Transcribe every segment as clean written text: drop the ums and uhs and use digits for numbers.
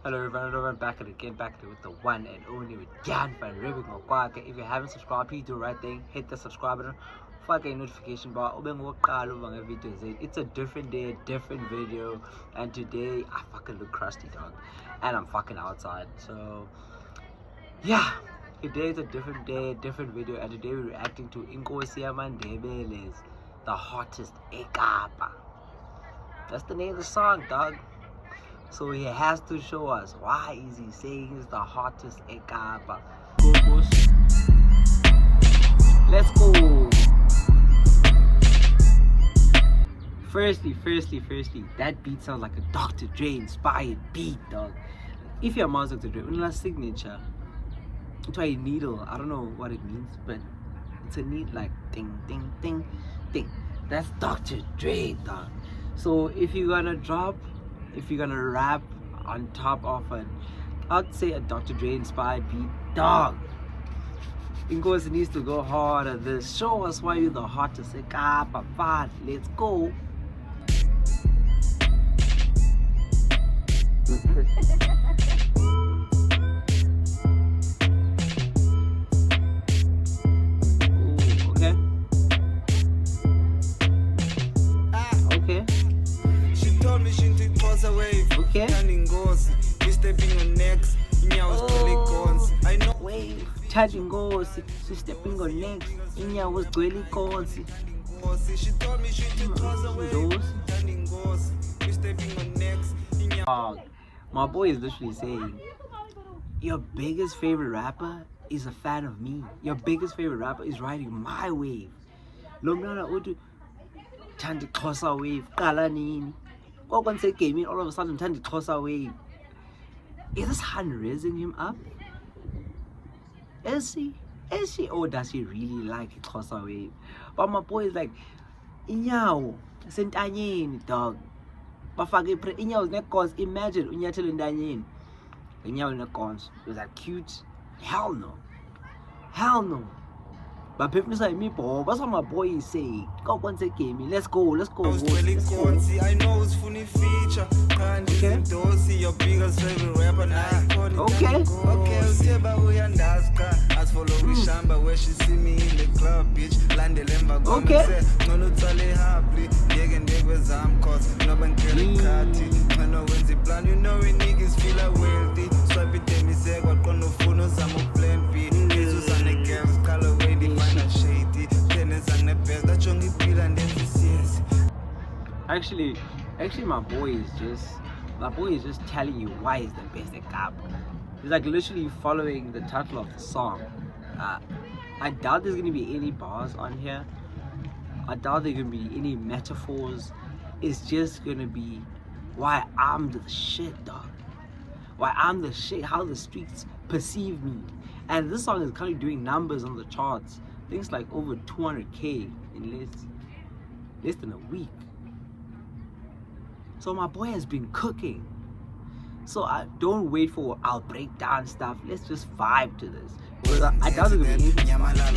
Hello everyone, back with the one and only with Dyan'van ribbing ngokwakhe. If you haven't subscribed, please do the right thing. Hit the subscribe button, fucking notification bar. It's a different day, a different video, and today I fucking look crusty, dog, and I'm fucking outside. So yeah, today is a different day, a different video, and today we're reacting to Inkosi Yama Ndebele's The Hottest eKapa. That's the name of the song, dog. So he has to show us why is he saying he's the hottest eKapa. Let's go. Firstly, that beat sounds like a Dr. Dre inspired beat, dog. If you're a Dr. Dre, unless signature, it's a needle. I don't know what it means, but it's a needle like ding, ding, ding, ding. That's Dr. Dre, dog. So if you're gonna rap on top of I'd say a Dr. Dre inspired beat, dog, Inkosi needs to go hard at this. Show us why you're the hottest eKapa. Fine, let's go. Okay. Stepping on necks, I know. Wave, charging goals, she's stepping on necks, Inya was dwelling goals. She told me she did my boy is literally saying, your biggest favorite rapper is a fan of me. Your biggest favorite rapper is riding my wave. Lomnana udu Tandi Kosa wave, Kalanini. When say gaming, all of a sudden Tandi Kosa wave. Is this hand raising him up? Is she? Or does he really like Kosa wave? But my boy is like, Inyawo, sentanyeni, dog. Bafake pre Inyawo's neck cons. Imagine Unyatel Ndanyeni. Inyawo neck cons. Was that cute? Hell no. But people say me, Bob, that's what my boy is saying. Go once a game, let's go. I know it's funny feature. Okay. Your biggest favorite rapper. Okay. As follow Shamba where she see me in the club, bitch. Okay. No tale happy. No one killing Kati. I know when the plan, you know we niggas feel like wealthy. So I be tell me say what kind of phone I'm playing B. Jesus and the girls color way the final shady. Tennis and the best that only feel and then Actually, my boy is just telling you why he's the best eKapa. He's like literally following the title of the song. I doubt there's gonna be any bars on here. I doubt there's gonna be any metaphors. It's just gonna be why I'm the shit, dog. Why I'm the shit, how the streets perceive me. And this song is currently doing numbers on the charts. I think it's like over 200K in less than a week. So my boy has been cooking. So I don't wait for I'll break down stuff. Let's just vibe to this. I doubt it's gonna be easy.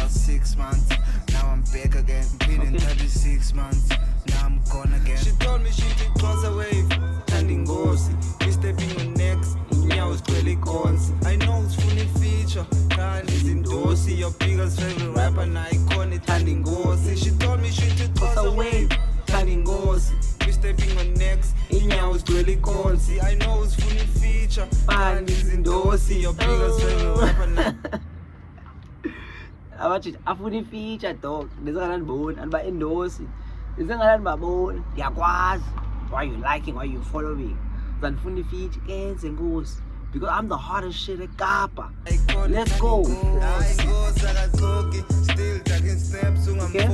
6 months. Now I'm back again. Been in 36 months. Now I'm gone again. She told me she did cross a wave. Standing goals. We stepping on necks. Now it's really cons. I know it's funny feature. Khan is Inkosi, your biggest favorite rapper. Now I call it standing goals. She told me she did cross a wave. Standing goals. We stepping on necks. Now it's really cons. I know it's funny feature. Khan is Inkosi, your biggest favorite rapper. Now afuni feature dog nizangalani bone and by endorse nizangalani babone ngiyakwazi why you liking, why you following zanifuni feature kenze Nkosi because I'm the hottest shit eKapa. Let's go. Still taking steps. Okay.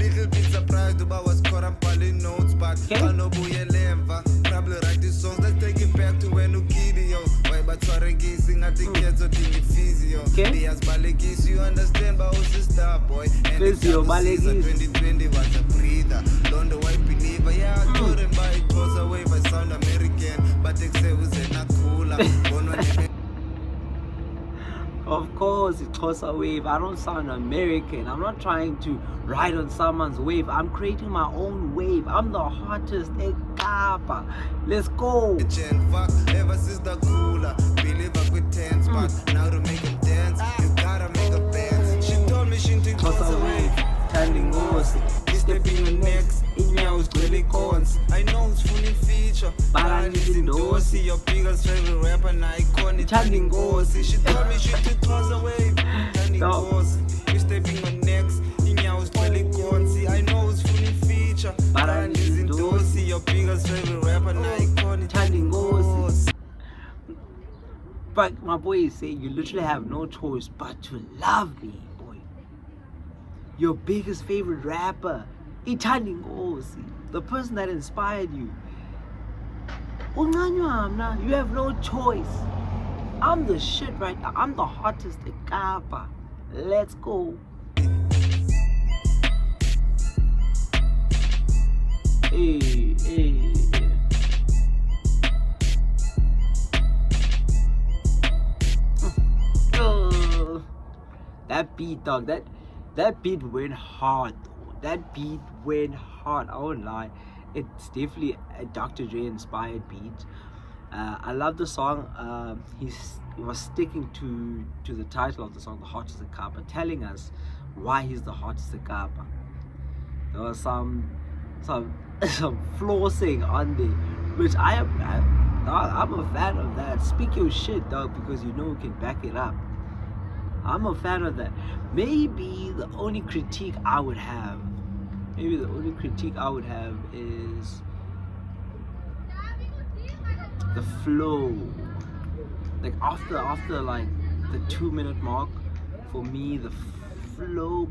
Little bit surprised about what's caught up on the notes, but I know probably write these songs. Let's take it back to when you kid yo. Why but sorry gazing at the kids or the physio. As Balegis, you understand but who's the star boy? And Physio, Balegis. 2020 was a breather. Don't know why believer. Yeah, I told him by it goes away by sound American, but they say was not cool. Of course, it's Kosa wave. I don't sound American. I'm not trying to ride on someone's wave. I'm creating my own wave. I'm the hottest eKapa. eKapa. Let's go. Fuck ever since the cooler. Believe I quit tense, but now to make them dance, you gotta make a dance. She told me she didn't cross away. Standing Inkosi, stepping on next. Inyaws really cons. I know it's fully feature, but I need Inkosi. Your biggest favorite rapper, and iconic. Standing Inkosi. She told me she didn't cross away. Standing Inkosi, you stepping on next. Inyaws really cons. I know it's fully feature, but I need Inkosi. Your biggest favorite rapper, and iconic. Standing Inkosi. But my boy is saying you literally have no choice but to love me, boy. Your biggest favorite rapper, Inkosi, the person that inspired you. You have no choice. I'm the shit right now. I'm the hottest eKapa. Let's go. Hey, hey. That beat, dog, that beat went hard though. That beat went hard, I won't lie. It's definitely a Dr. Dre inspired beat. I love the song. He was sticking to the title of the song, The Hottest eKapa, telling us why he's the hottest eKapa. There was some flossing on there, which I'm a fan of that. Speak your shit, dog, because you know you can back it up. I'm a fan of that. Maybe the only critique I would have is the flow. Like after like the 2-minute mark, for me the flow